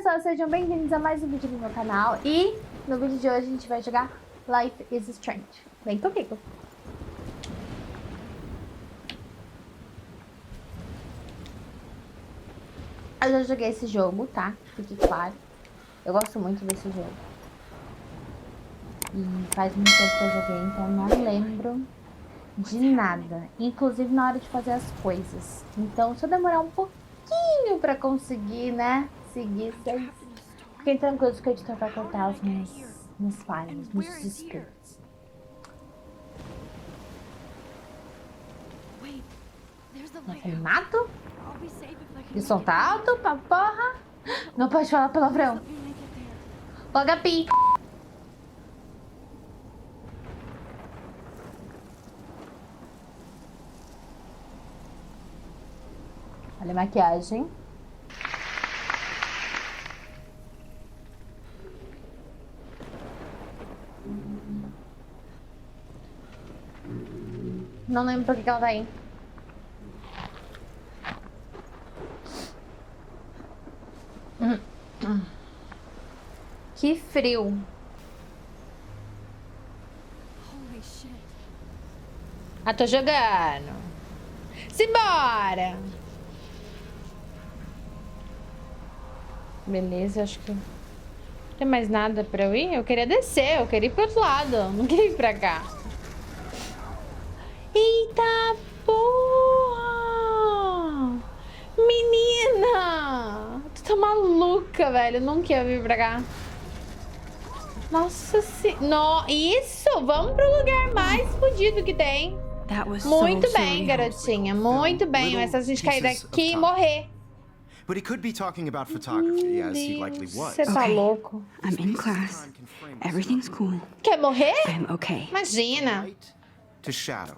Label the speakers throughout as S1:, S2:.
S1: pessoal, sejam bem-vindos a mais um vídeo do meu canal. E no vídeo de hoje a gente vai jogar Life is Strange. Vem comigo. Eu já joguei esse jogo, tá? Fique claro. Eu gosto muito desse jogo. E faz muito tempo que eu joguei, então não lembro de nada. Inclusive na hora de fazer as coisas. Então, se eu demorar um pouquinho pra conseguir, né? Seguir, fiquem tranquilos que o editor vai cortar os meus falhas, meus scripts. Nossa, animado? E o som tá alto pra porra? Não pode falar palavrão. Loga pi. Olha a maquiagem. Não lembro por que ela tá aí. Que frio. Ah, tô jogando. Simbora. Beleza, acho que não tem mais nada pra eu ir. Eu queria descer, eu queria ir pro outro lado. Não queria ir pra cá. Eita porra! Menina! Tu tá maluca, velho. Eu não quero vir pra cá. Nossa senhora. Isso! Vamos pro lugar mais fodido que tem. Muito bem, garotinha. Muito bem. Mas se a gente cair daqui e morrer.
S2: But he could be talking about photography, as he likely was.
S1: Você tá louco?
S3: I'm in class. Everything's cool.
S1: Quer morrer?
S3: I'm okay.
S1: Imagina.
S2: Light to shadow,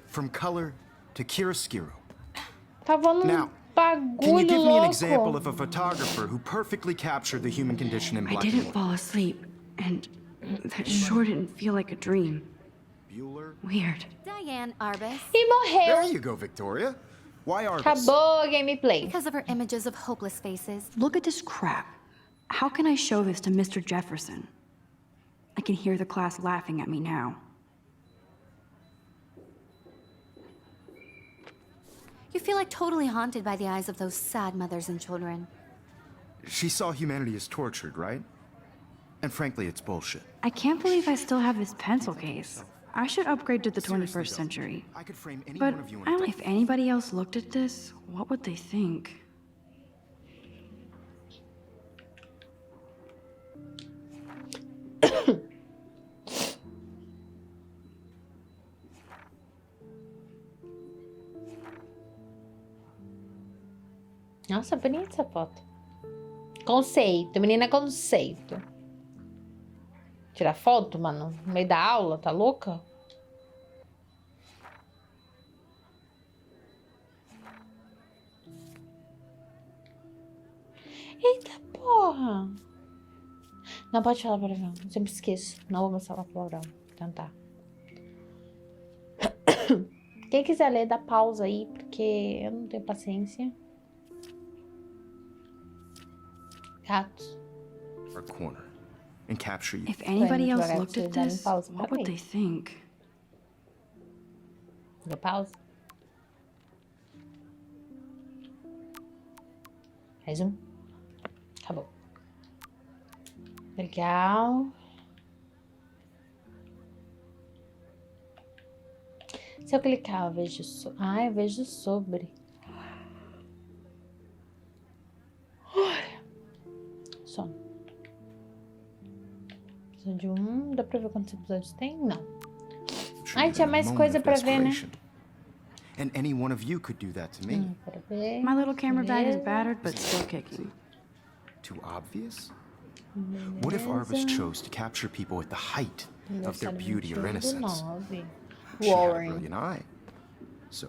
S2: from color to chiaroscuro.
S1: Tá voando
S2: Now,
S1: bagulho
S2: can you give me an
S1: louco.
S2: example of a photographer who perfectly captured the human condition in
S3: I
S2: black and
S3: didn't
S2: white?
S3: fall asleep, and that sure didn't feel like a dream.
S2: Bueller?
S3: Weird.
S4: Diane Arbus.
S1: E
S2: There
S1: morreu.
S2: you go, Victoria. Why Arbus?
S1: Acabou a gameplay.
S4: Because of her images of hopeless faces.
S3: Look at this crap. How can I show this to Mr. Jefferson? I can hear the class laughing at me now.
S4: You feel like totally haunted by the eyes of those sad mothers and children.
S2: She saw humanity as tortured, right? And frankly, it's bullshit.
S3: I can't believe I still have this pencil case. I should upgrade to the 21st century.
S2: I could frame any
S3: But
S2: one of you in
S3: I don't know if anybody else looked at this, what would they think?
S1: Nossa, bonita essa foto. Conceito, menina, conceito. Tirar foto, mano, no meio da aula, tá louca? Eita porra! Não pode falar palavrão, eu sempre esqueço. Não vou falar palavrão, então tá. Quem quiser ler, dá pausa aí, porque eu não tenho paciência. Gatos.
S2: Our corner and capture you.
S3: If anybody else
S1: Devagar,
S3: looked at
S1: Suzane,
S3: this,
S1: pausa
S3: what
S1: pra
S3: would
S1: mim.
S3: they think?
S1: Deu pausa. Mais um. Acabou. Legal. Se eu clicar, eu vejo... eu vejo sobre. Sono. Episódio 1. Dá pra ver quantos episódios tem? Não. Ai, tinha mais coisa pra ver, né?
S2: And any one of you could do that to me.
S1: Pra ver.
S3: My little camera bag is
S1: Beleza.
S3: battered, but still kicking.
S2: Too obvious? What if Arbus chose to capture people at the height of their beauty or innocence? She had a
S1: Warren.
S2: brilliant eye. So,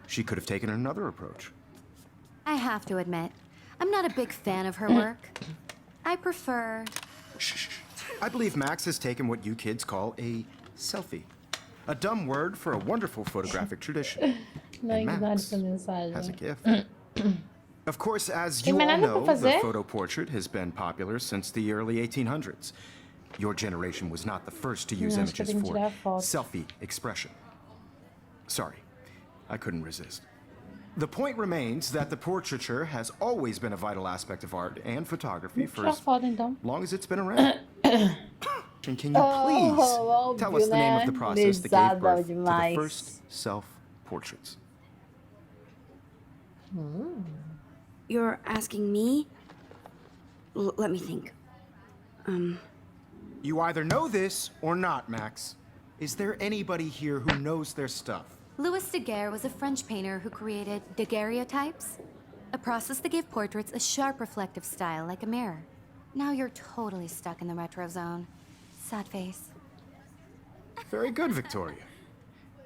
S2: she could have taken another approach.
S4: I have to admit, I'm not a big fan of her work. I prefer...
S2: Shh. I believe Max has taken what you kids call a selfie. A dumb word for a wonderful photographic tradition.
S1: Não
S2: And
S1: ignore
S2: Max
S1: essa mensagem.
S2: has a gift. Of course, as
S1: Tem
S2: you
S1: mais
S2: all
S1: nada pra
S2: know, the
S1: fazer?
S2: photo portrait has been popular since the early 1800s. Your generation was not the first to use
S1: Acho que eu
S2: images
S1: tenho que
S2: for
S1: tirar foto.
S2: selfie expression. Sorry, I couldn't resist. The point remains that the portraiture has always been a vital aspect of art and photography
S1: Vou
S2: for
S1: tirar
S2: as
S1: foto então.
S2: long as it's been around. And can you please
S1: óbvio,
S2: tell us the name of
S1: né?
S2: the process that gave
S1: Lesada
S2: birth to the
S1: demais.
S2: first self-portraits?
S3: You're asking me? Let me think.
S2: You either know this or not, Max. Is there anybody here who knows their stuff?
S4: Louis Daguerre was a French painter who created daguerreotypes, a process that gave portraits a sharp reflective style like a mirror. Now you're totally stuck in the retro zone. Sad face.
S2: Very good, Victoria.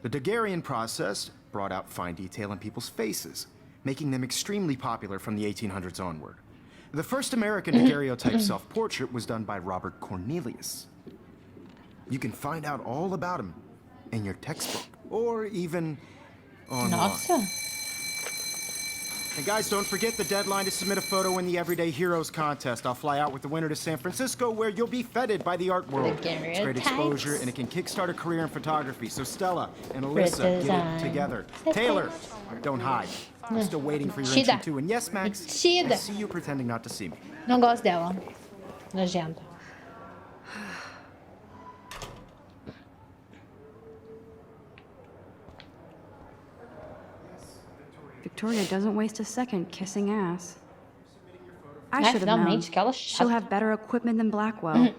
S2: The Daguerrean process brought out fine detail in people's faces, making them extremely popular from the 1800s onward. The first American daguerreotype self-portrait was done by Robert Cornelius. You can find out all about him in your textbook, or even online.
S1: Nossa.
S2: And guys, don't forget the deadline to submit a photo in the Everyday Heroes contest. I'll fly out with the winner to San Francisco, where you'll be feted by the art world. It's great exposure, and it can kickstart a career in photography. So Stella and Alyssa, get it together. Taylor, don't hide. I'm still waiting for your entry too. And yes, Max, I see you pretending not to see me.
S1: Não gosto dela. Nojenta.
S3: Victoria doesn't waste a second kissing ass. I should have known.
S1: Finalmente, que ela
S3: She'll
S1: chata.
S3: have better equipment than Blackwell.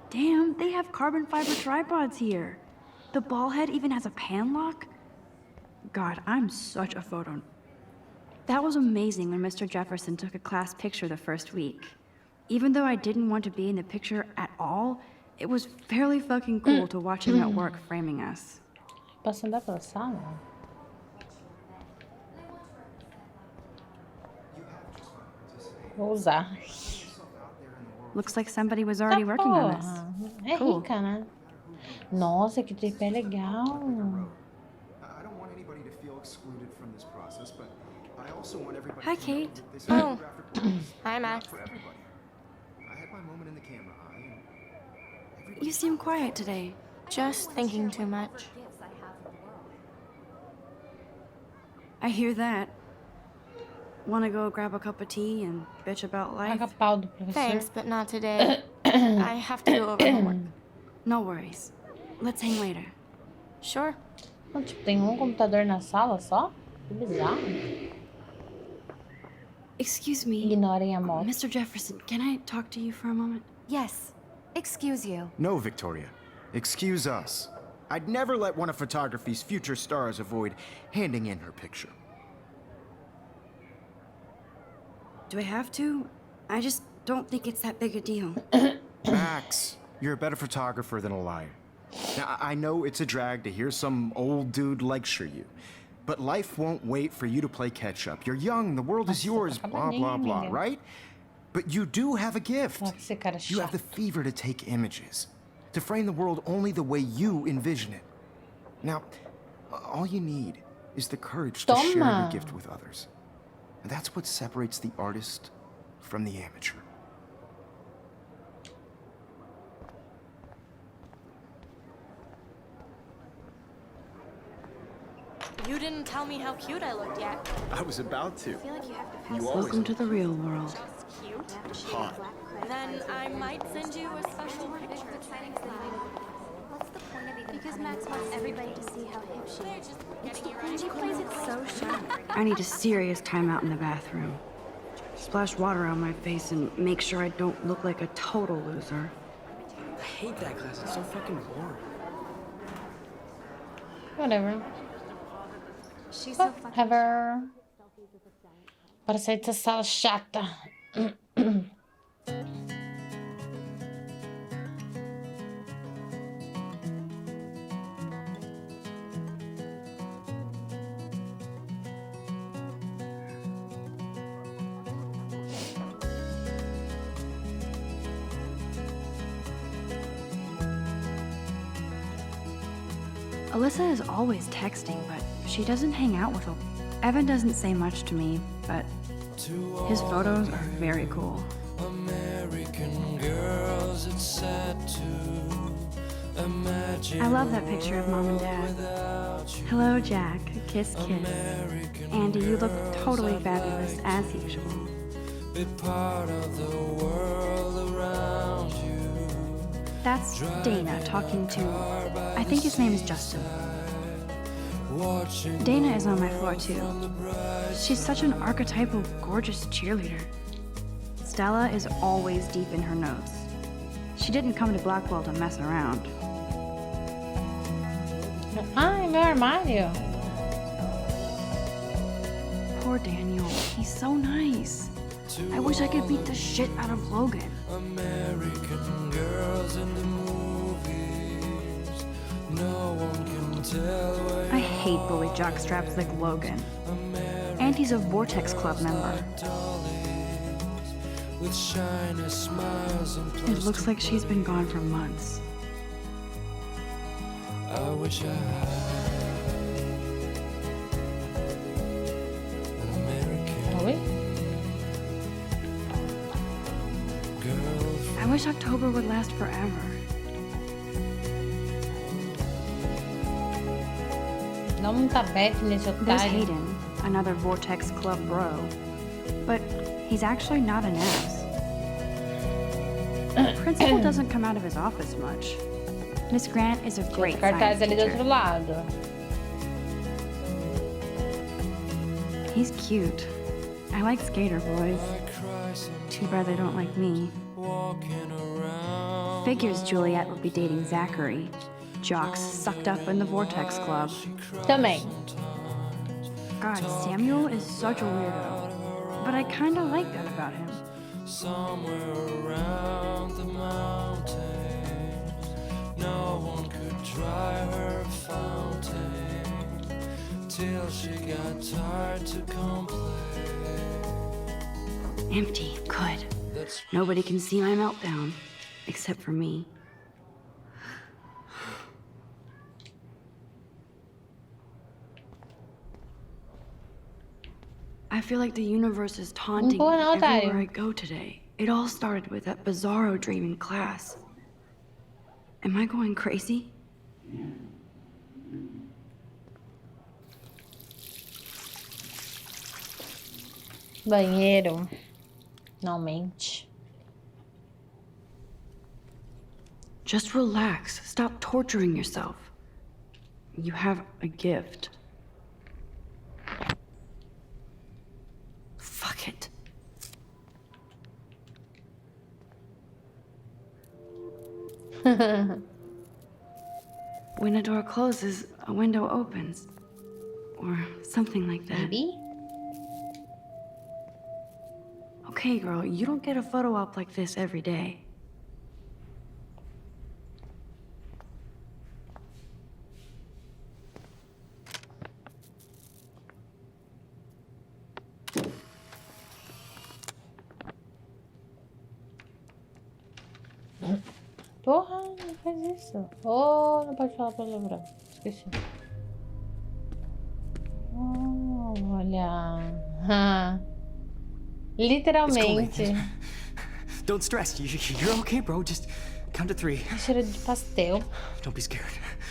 S3: Damn, they have carbon fiber tripods here. The ball head even has a pan lock. God, I'm such a photo. That was amazing when Mr. Jefferson took a class picture the first week. Even though I didn't want to be in the picture at all, it was fairly fucking cool to watch him at work framing us.
S1: Posso andar pela sala? Vou usar.
S3: Looks like somebody was already working on this.
S1: É
S3: Cool.
S1: rica, né? Nossa, que tripé legal.
S2: I don't want anybody to feel excluded from this process, but I also want everybody
S3: Hi,
S2: to know
S3: Kate.
S2: that this
S5: Oh.
S2: photographic process
S5: Hi, Max.
S2: for everybody. I had my moment in the camera eye, and everybody
S3: You seem quiet today.
S5: Just thinking too much.
S3: I hear that. Wanna go grab a cup of tea and bitch about life?
S1: Paga pau do professor.
S5: Thanks, but not today. I have to go over homework.
S3: No worries. Let's hang later.
S5: Sure.
S1: Então, tipo, tem um computador na sala só? Que bizarro.
S3: Excuse me.
S1: Ignorem a moto.
S3: Mr. Jefferson, can I talk to you for a moment?
S4: Yes. Excuse you.
S2: No, Victoria. Excuse us. I'd never let one of photography's future stars avoid handing in her picture.
S3: Do I have to? I just don't think it's that big a deal.
S2: Max, you're a better photographer than a liar. Now, I know it's a drag to hear some old dude lecture you, but life won't wait for you to play catch-up. You're young, the world is yours, blah, blah, blah, right? But you do have a gift.
S1: Nossa, esse cara é
S2: You have
S1: chato.
S2: the fever to take images, to frame the world only the way you envision it. Now, all you need is the courage to share
S1: Toma.
S2: your gift with others. And that's what separates the artist from the amateur.
S5: You didn't tell me how cute I looked yet.
S2: I was about to.
S5: I feel like you have to pass
S2: You always
S3: Welcome to the real world.
S5: cute.
S2: hot.
S5: Then I might send you a special picture.
S6: What's the point of even because Max wants everybody to see how hip she is.
S5: Getting you ready.
S6: And she plays it so shy.
S3: I need a serious timeout in the bathroom. Splash water on my face and make sure I don't look like a total loser.
S7: I hate that class. It's so fucking boring.
S1: Whatever.
S6: She's so fucking
S1: Whatever. Para sair dessa sala chata.
S3: Alyssa is always texting, but she doesn't hang out with him. Evan doesn't say much to me, but his photos are very cool.
S8: American girls, it's sad to imagine.
S3: I love that picture of Mom and Dad. Hello, Jack. Kiss, kiss. Andy, you look totally fabulous, as usual.
S8: Be part of the world around you.
S3: That's Dana talking to, I think his name is Justin. Dana is on my floor too. She's such an archetypal, gorgeous cheerleader. Stella is always deep in her notes. She didn't come to Blackwell to mess around.
S1: Ai, meu armário.
S3: Poor Daniel, he's so nice. I wish I could beat the shit out of Logan.
S8: American girls in the movies. No one can tell where
S3: I hate bully jockstraps like Logan. And he's a Vortex Club member.
S8: with shiny smiles and
S3: It looks like she's been gone for months.
S8: I wish I had an American
S1: Oi?
S8: girl.
S3: I wish October would last forever.
S1: Dá um tapete nesse
S3: There's
S1: otário.
S3: Hayden, another Vortex Club bro. But he's actually not an ass. Principal doesn't come out of his office much. Miss Grant is a great
S1: Os cartazes
S3: science
S1: ali do
S3: teacher.
S1: outro lado.
S3: He's cute. I like skater boys. Too bad they don't like me.
S8: Walking around.
S3: Figures Juliet would be dating Zachary. Jocks sucked up in the Vortex Club.
S1: Também.
S3: God, Samuel is such a weirdo. But I kinda like that about him.
S8: Somewhere around the mountains, no one could dry her fountain till she got tired to complain.
S3: Empty. Good. Nobody can see my meltdown. Except for me. I feel like the universe is taunting me
S1: Boa, não, otário.
S3: everywhere I go today. It all started with that bizarro dream in class. Am I going crazy?
S1: Banheiro. Não mente.
S3: Just relax. Stop torturing yourself. You have a gift. Fuck it. When a door closes, a window opens. Or something like that.
S1: Maybe?
S3: Okay, girl, you don't get a photo op like this every day.
S1: Porra, não faz isso. Oh, não pode falar palavrão. Esqueci. Oh, olha. Literalmente.
S7: Don't stress. You're okay, bro. Just count to 3.
S1: Cheiro de pastel.
S7: Don't be scared.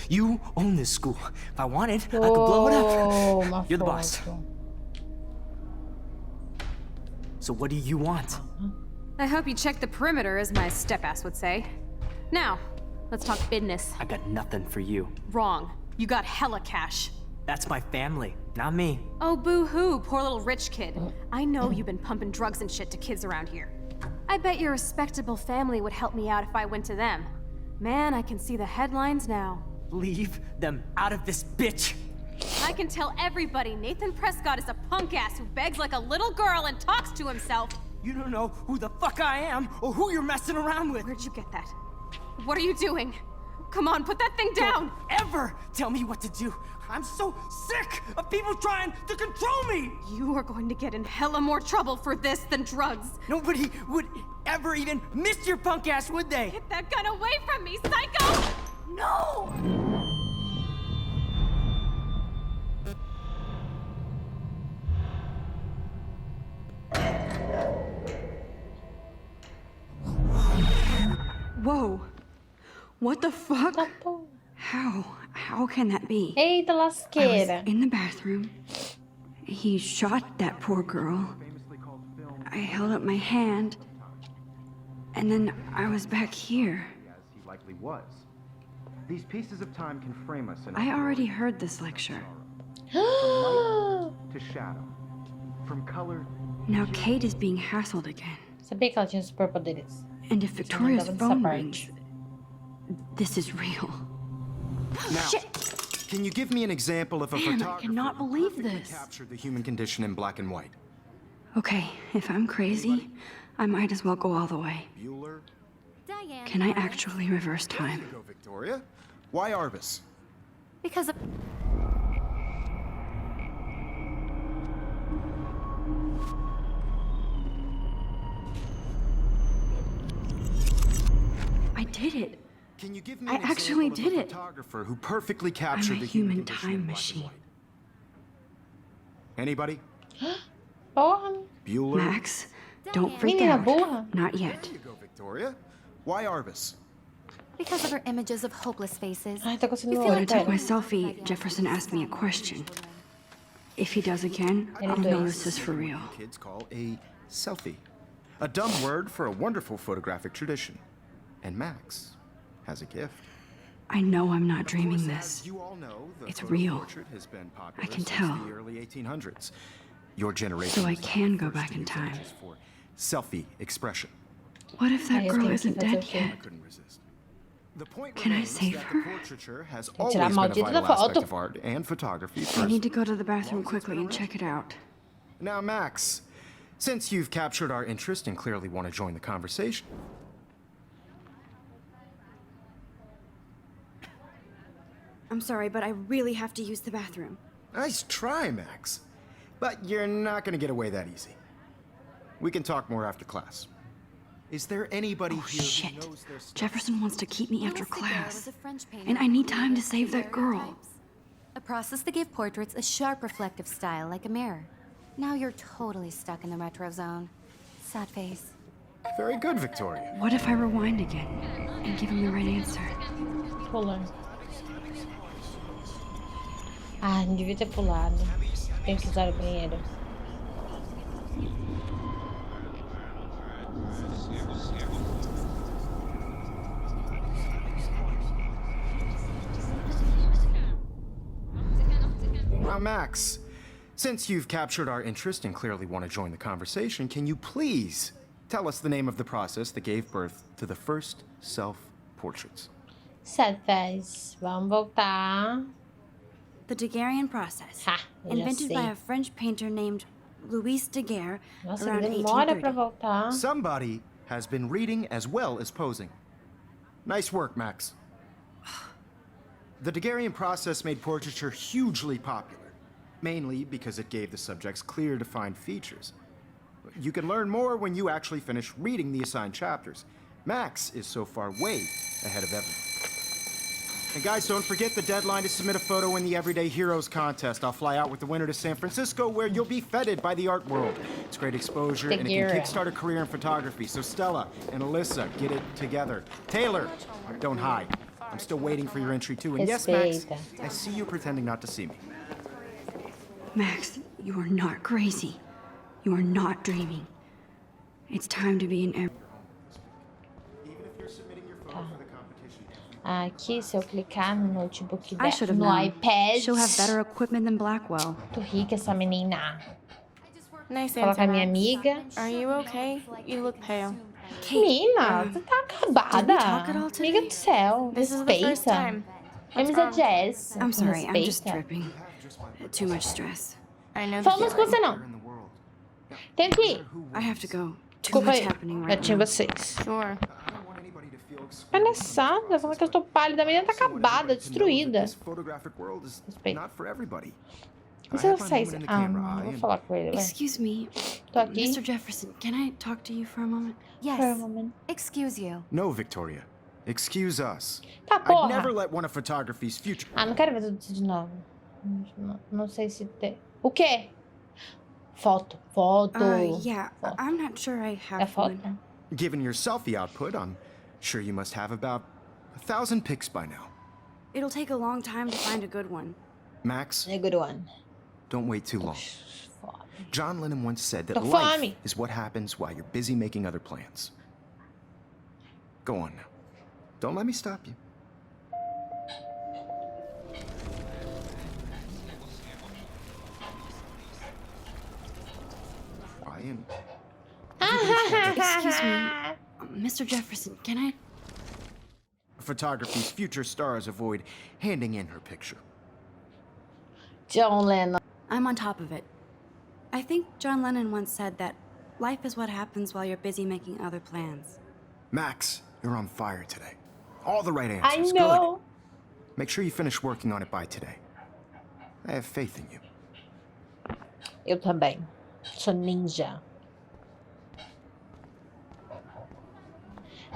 S7: You own this school. If I wanted, I could blow it
S1: Oh,
S7: up.
S1: uma
S7: You're the boss.
S1: foto.
S7: So what do you want?
S9: I hope you checked the perimeter, as my step-ass would say. Now, let's talk business.
S7: I got nothing for you.
S9: Wrong. You got hella cash.
S7: That's my family, not me.
S9: Oh, boo-hoo, poor little rich kid. I know you've been pumping drugs and shit to kids around here. I bet your respectable family would help me out if I went to them. Man, I can see the headlines now.
S7: Leave them out of this bitch.
S9: I can tell everybody Nathan Prescott is a punk ass who begs like a little girl and talks to himself.
S7: You don't know who the fuck I am or who you're messing around with.
S9: Where'd you get that? What are you doing? Come on, put that thing down!
S7: Don't ever tell me what to do. I'm so sick of people trying to control me.
S9: You are going to get in hella more trouble for this than drugs.
S7: Nobody would ever even miss your punk ass, would they?
S9: Get that gun away from me, psycho! No!
S3: Whoa. What the fuck?
S1: Tá bom.
S3: How can that be?
S1: Eita
S3: I was
S1: lasqueira.
S3: in the bathroom. He shot that poor girl. I held up my hand. And then I was back here.
S2: As he likely was. These pieces of time can frame us in
S3: I already heard this lecture.
S2: to shadow, from color.
S3: Now Kate is being hassled again.
S1: Sabia que ela tinha superpoderes.
S3: And if Victoria's
S1: dessa
S3: phone
S1: parte.
S3: rings, this is real.
S2: Now, can you give me an example of a
S3: Man, I
S2: photographer
S3: cannot
S2: who
S3: believe
S2: perfectly
S3: this.
S2: captured the human condition in black and white?
S3: Okay, if I'm crazy, I might as well go all the way.
S2: Bueller?
S4: Diane.
S3: Can I actually reverse time?
S2: Go, Victoria. Why Arbus?
S4: Because of...
S3: I did it.
S2: Can you give me
S3: I
S2: an
S3: actually
S2: example
S3: did
S2: of a
S3: it.
S2: photographer who perfectly captured
S3: I'm a
S2: the human
S3: human
S2: condition in
S3: time
S2: black and
S3: machine.
S2: white? Anybody?
S1: Porra.
S2: Bueller?
S3: Max, don't freak
S1: Menina
S3: out.
S1: burra.
S3: Not yet.
S2: There you go, Victoria. Why Arbus?
S4: Because of her images of hopeless faces.
S1: Ai, tá conseguindo
S3: When I
S1: olhar,
S3: took
S1: pera.
S3: my selfie, Jefferson asked me a question. If he does again, I'll
S1: Ele
S3: know
S1: dois.
S3: this is for real.
S2: Kids call a selfie. A dumb word for a wonderful photographic tradition. And Max has a gift.
S3: I know I'm not dreaming
S2: As
S3: this.
S2: you all know, the
S3: It's
S2: photo
S3: real.
S2: portrait has been popular
S3: I can
S2: since
S3: tell.
S2: the early 1800s. Your generation
S3: So I
S2: was the
S3: can go
S2: first
S3: back
S2: to
S3: in
S2: use
S3: time.
S2: images for selfie expression.
S3: What if
S1: Ai,
S3: that
S1: eu
S3: girl
S1: tenho que
S3: isn't
S1: fazer o
S3: dead
S1: quê?
S3: yet?
S2: I couldn't resist. The point
S3: Can I
S2: remains
S3: save
S2: that
S3: her?
S2: the portraiture has
S1: Tem que
S2: always
S1: tirar a
S2: been a
S1: maldita
S2: vital
S1: da
S2: aspect
S1: foto.
S2: of art and photography
S3: I
S2: for
S3: need to go to the bathroom quickly and check it out.
S2: Now, Max, since you've captured our interest and clearly want to join the conversation,
S3: I'm sorry, but I really have to use the bathroom.
S2: nice try, Max. But you're not going to get away that easy. We can talk more after class. Is there anybody
S3: Oh,
S2: here
S3: shit.
S2: who knows their stuff?
S3: Jefferson wants to keep me after
S4: Louis Daguerre
S3: class.
S4: was a French painter
S3: And I
S4: who
S3: need time to
S4: created
S3: save that girl.
S4: daguerreotypes, a process that gave portraits a sharp reflective style like a mirror. Now you're totally stuck in the retro zone. Sad face.
S2: Very good, Victoria.
S3: What if I rewind again and give him the right answer?
S1: Pulando. Ah, não devia ter pulado. Tem que usar o banheiro.
S2: Now, Max, since you've captured our interest and clearly want to join the conversation, can you please tell us the name of the process that gave birth to the first self-portraits?
S1: Selfies. Vamos voltar.
S3: The Daguerrean process.
S1: Ha, eu já
S3: Invented by
S1: sei.
S3: a French painter named Louis Daguerre
S1: Nossa,
S3: around
S1: que demora pra
S3: 1830.
S1: voltar.
S2: Somebody has been reading as well as posing. Nice work, Max. The Daguerrean process made portraiture hugely popular, mainly because it gave the subjects clear, defined features. You can learn more when you actually finish reading the assigned chapters. Max is so far way ahead of everyone. And guys, don't forget the deadline to submit a photo in the Everyday Heroes contest. I'll fly out with the winner to San Francisco, where you'll be feted by the art world. It's great exposure, and it can
S1: Daguerre.
S2: kickstart a career in photography. So Stella and Alyssa, get it together. Taylor, don't hide. I'm still waiting for your entry too. And yes, Max,
S1: Respeita.
S2: I see you pretending not to see me.
S3: Max, you are not crazy. You are not dreaming. It's time to be in every...
S2: Even if you're submitting your photo for the competition.
S1: Aqui, se eu clicar no notebook
S3: I should
S1: dela,
S3: have
S1: no
S3: known.
S1: iPad.
S3: She'll have better equipment than Blackwell.
S1: Muito rica essa menina.
S5: Nice
S1: Fala com a minha
S5: answer,
S1: amiga.
S5: Max. Are you okay? You look pale.
S1: Menina, você tá acabada.
S3: did we talk at all today?
S1: Amiga do céu.
S5: This is the first
S1: Respeita.
S5: time.
S1: Vamos a Jess.
S3: I'm sorry, I'm just
S1: Respeita.
S3: tripping. Too much stress.
S5: I know the
S1: Vamos com
S5: feeling.
S1: você não.
S2: In the world.
S1: Tem que ir.
S3: I have to go. Too
S1: Desculpa
S3: much
S1: aí.
S3: happening
S1: Eu
S3: right
S1: tinha
S3: now.
S1: vocês.
S5: Sure.
S2: I don't want anybody to feel excluded.
S1: Palhaçada, falando que eu tô pálida. A menina tá acabada, destruída.
S2: This photographic world is
S1: Respeito.
S2: not for everybody.
S1: E
S2: I
S1: se
S2: have
S1: eu
S2: my
S1: sair?
S2: moment in the
S1: Ah,
S2: camera
S1: não,
S2: eye
S1: vou
S2: and-
S1: falar com ele, vai.
S3: Excuse me,
S1: Tô aqui.
S3: Mr. Jefferson, can I talk to you for a moment?
S4: Yes.
S1: Espera um momento.
S4: Excuse you.
S2: No, Victoria. Excuse us.
S1: Tá,
S2: I'd never
S1: porra.
S2: let one of photography's future.
S1: Ah, não quero ver tudo isso de novo. Não sei se tem. O quê? Foto. Foto.
S3: Yeah,
S1: Foto.
S3: I'm not sure I
S1: É
S3: have
S1: foto?
S3: one.
S2: Given your selfie output, I'm Sure, you must have about 1,000 pics by now.
S3: It'll take a long time to find a good one.
S2: Max,
S1: A good one.
S2: don't wait too long. John Lennon once said that
S1: Tô
S2: life
S1: fome.
S2: is what happens while you're busy making other plans. Go on now. Don't let me stop you. Ryan.
S3: Excuse me, Mr. Jefferson, can I?
S2: Photography's future stars avoid handing in her picture.
S1: John Lennon.
S3: I'm on top of it. I think John Lennon once said that life is what happens while you're busy making other plans.
S2: Max, you're on fire today. All the right
S1: I
S2: answers.
S1: know.
S2: Good. Make sure you finish working on it by today. I have faith in you.
S1: Eu também. Sou ninja.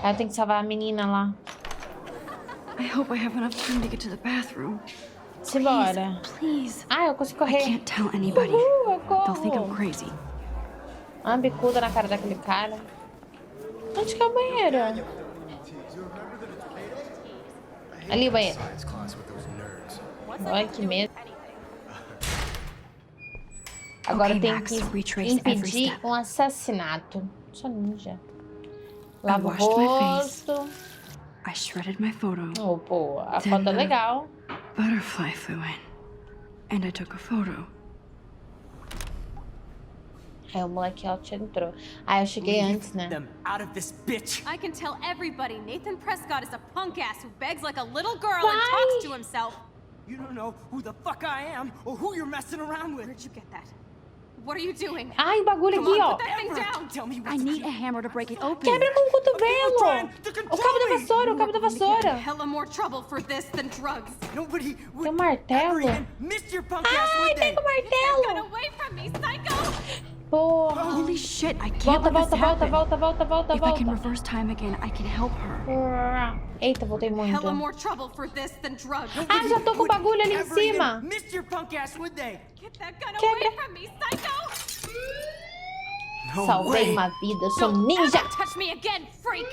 S1: Eu tenho que salvar a menina lá.
S3: I hope I have enough time to get to the bathroom.
S1: Simbora.
S3: Please.
S1: Ah, eu consigo
S3: I
S1: correr.
S3: can't tell anybody.
S1: Eu
S3: They'll think I'm
S1: corro.
S3: crazy.
S1: Uma bicuda na cara daquele cara. Onde que é o banheiro? Ali o banheiro. Ai, que medo. Agora
S3: Okay,
S1: tem
S3: Max,
S1: que
S3: retrace every
S1: impedir
S3: step.
S1: um assassinato. Sou ninja. Lava o
S3: washed my face.
S1: rosto.
S3: I shredded my photo.
S1: Oh, pô, a foto é legal.
S3: Butterfly flew in. And I took a photo.
S1: Aí o moleque alto entrou. Ah, eu cheguei antes, né?
S7: Them out of this bitch.
S9: I can tell everybody Nathan Prescott is a punk ass who begs like a little girl and talks to himself.
S7: You don't know who the fuck I am or who you're messing around with.
S9: Where'd you get that? What are you doing?
S1: Ai, o bagulho
S9: Come
S1: aqui,
S9: on,
S1: ó.
S9: put that thing down.
S7: Tell me what
S3: I
S7: to
S3: need
S7: do.
S3: a hammer to break it open.
S1: Quebra com o cotovelo.
S7: trying to
S1: O
S7: control
S1: cabo da
S7: me.
S1: vassoura, o cabo da vassoura.
S9: Hella more trouble for this than drugs.
S7: Nobody would
S1: Tem um martelo.
S7: ever even miss your punk ass,
S1: Ai,
S7: would they?
S1: pega o
S9: Get
S1: martelo.
S9: away from me, psycho!
S1: Porra.
S3: Holy shit, I can't
S1: Volta,
S3: let this
S1: volta, volta,
S3: happen.
S1: volta, volta, volta,
S3: If I can
S1: volta.
S3: reverse time again, I can help her.
S1: Eita, voltei muito.
S9: Hella more trouble for this than drugs.
S1: Ah, já tô com o bagulho ali em
S7: Ever even
S1: cima.
S7: miss your punk ass, would they?
S9: Get that gun
S1: Quebra.
S9: away from me, psycho!
S7: No
S1: Salvei
S7: way.
S1: uma vida, sou
S9: Don't
S1: ninja.
S9: ever touch me again, freak!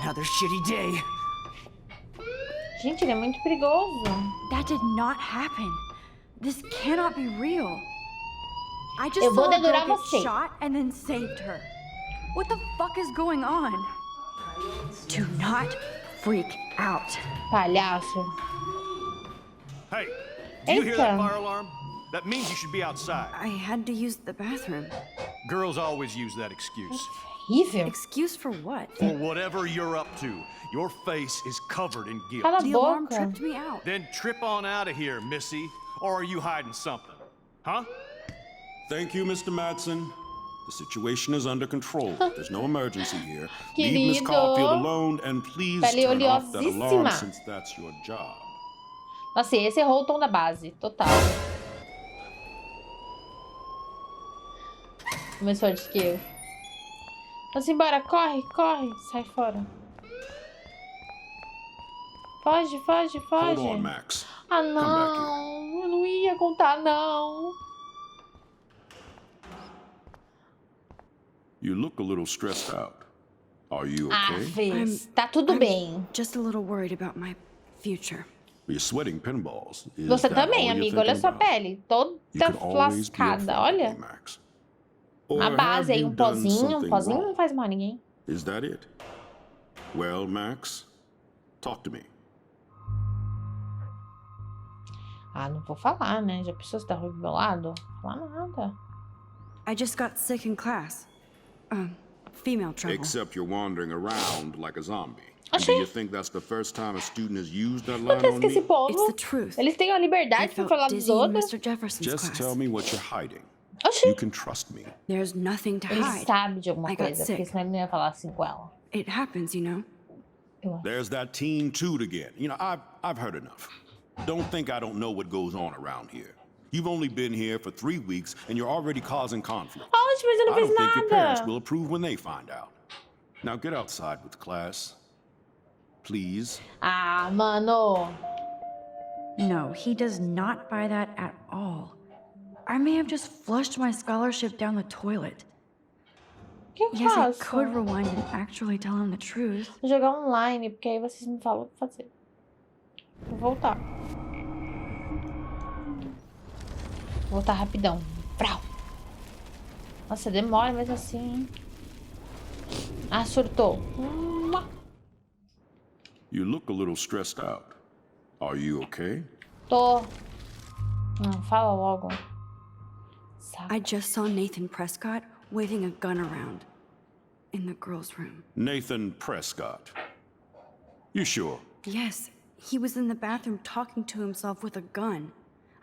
S7: Another shitty day.
S1: Gente, ele é muito perigoso.
S3: That did not happen. This cannot be real. I just
S1: Eu vou
S3: saw a girl
S1: dedurar
S3: get
S1: você.
S3: shot and then saved her. What the fuck is going on? Do not freak out.
S1: Palhaço.
S10: Hey, do you hear that
S1: Eita.
S10: fire alarm? That means you should be outside.
S3: I had to use the bathroom.
S10: Girls always use that excuse.
S1: Horrível.
S3: Excuse for what?
S10: For whatever you're up to, your face is covered in guilt.
S1: Cala a
S3: The alarm
S1: boca.
S3: tripped me out.
S10: Then trip on out of here, Missy. Or are you hiding something? Huh?
S11: Thank you, Mr. Madsen. The situation is under control. There's no emergency here. Leave Miss
S1: Querido.
S11: Caulfield alone and please
S1: Pele
S11: turn off that alarm
S1: oleosíssima.
S11: since that's your job.
S1: Nossa, e esse errou o tom da base. Total. Mais forte que eu. Vamos embora, corre, corre. Sai fora. Foge, foge,
S11: Hold
S1: foge.
S11: on, Max.
S1: Ah,
S11: back
S1: não. Eu não ia contar, não.
S11: You look a little stressed out. Are you
S1: Ah,
S11: okay?
S1: fez. Tá tudo bem.
S3: Just a little worried about my future.
S11: You're sweating pinballs. Is
S1: Você
S11: that
S1: também,
S11: all you're
S1: amigo. Olha
S11: thinking
S1: sua
S11: about?
S1: pele. Toda
S11: You could always be
S1: lascada.
S11: afraid of
S1: Olha.
S11: me, Max.
S1: Uma
S11: Or
S1: base
S11: have
S1: aí,
S11: you
S1: um
S11: done
S1: pozinho. Um
S11: something
S1: pozinho
S11: wrong?
S1: não faz mal a ninguém.
S11: Is that it? Well, Max, talk to me.
S1: Ah, não vou falar, né? Já pensou se tá ruim do meu lado? Não vou falar nada.
S3: I just got sick in class. Female trouble.
S11: Except you're wandering around like a zombie. And do
S1: Oxê.
S11: you think that's the first time a student has used that line
S1: Acontece
S11: on
S1: que esse
S11: me?
S1: povo,
S3: It's the truth.
S1: eles têm a
S3: I
S1: liberdade pra
S3: felt
S1: falar dos
S3: dizzy in
S1: outros.
S3: Mr. Jefferson's
S11: Just
S3: class.
S11: tell me what you're hiding.
S1: Oxi,
S11: You can trust me.
S3: There's nothing to
S1: ele
S3: hide.
S1: sabe de alguma
S3: I got
S1: coisa,
S3: sick.
S1: porque senão ele não ia falar assim com ela.
S3: It happens, you know.
S11: There's that teen toot again. You know, I've heard enough. Don't think I don't know what goes on around here. You've only been here for 3 weeks and you're already causing conflict.
S1: Oxe, mas eu não
S11: I
S1: fiz
S11: don't think your parents
S1: nada.
S11: will approve when they find out. Now get outside with class. Please.
S1: Ah, mano.
S3: No, he does not buy that at all. I may have just flushed my scholarship down the toilet.
S1: O que eu
S3: Yes, I
S1: faço?
S3: could rewind and actually tell him the truth.
S1: Vou jogar online, porque aí vocês me falam o que fazer. Vou voltar. Vou voltar rapidão. Brau. Nossa, demora, mas assim... Ah, surtou.
S11: You look a little stressed out. Are you okay?
S1: Tô. Não, fala logo. Saco.
S3: I just saw Nathan Prescott waving a gun around in the girls' room.
S11: Nathan Prescott. You sure?
S3: Yes, he was in the bathroom talking to himself with a gun.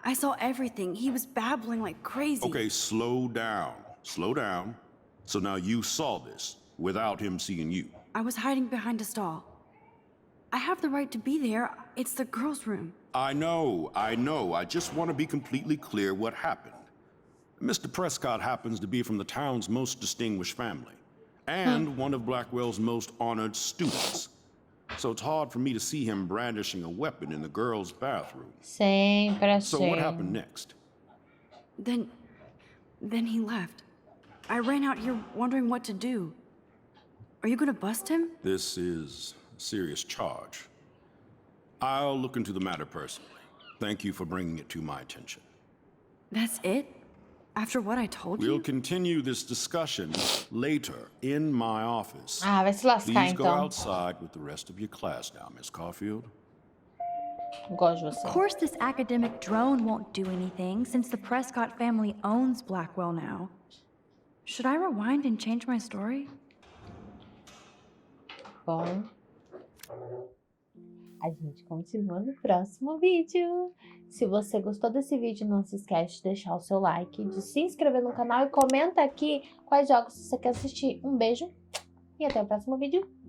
S3: I saw everything. He was babbling like crazy.
S11: Okay, slow down. Slow down. So now you saw this without him seeing you.
S3: I was hiding behind a stall. I have the right to be there. It's the girls' room.
S11: I know. I just want to be completely clear what happened. Mr. Prescott happens to be from the town's most distinguished family, and one of Blackwell's most honored students. So it's hard for me to see him brandishing a weapon in the girls' bathroom.
S1: Sempre
S11: So what happened next?
S3: Then he left. I ran out here wondering what to do. Are you gonna bust him?
S11: This is a serious charge. I'll look into the matter personally. Thank you for bringing it to my attention.
S3: That's it? After what I told you?
S11: We'll continue this discussion later in my office.
S1: Ah, vai se lascar
S11: Please go
S1: então.
S11: outside with the rest of your class now, Miss Caulfield.
S1: Gosto de
S3: Of
S1: você.
S3: course this academic drone won't do anything since the Prescott family owns Blackwell now. Should I rewind and change my story?
S1: Bom. A gente continua no próximo vídeo. Se você gostou desse vídeo, não se esquece de deixar o seu like, de se inscrever no canal e comenta aqui quais jogos você quer assistir. Um beijo e até o próximo vídeo.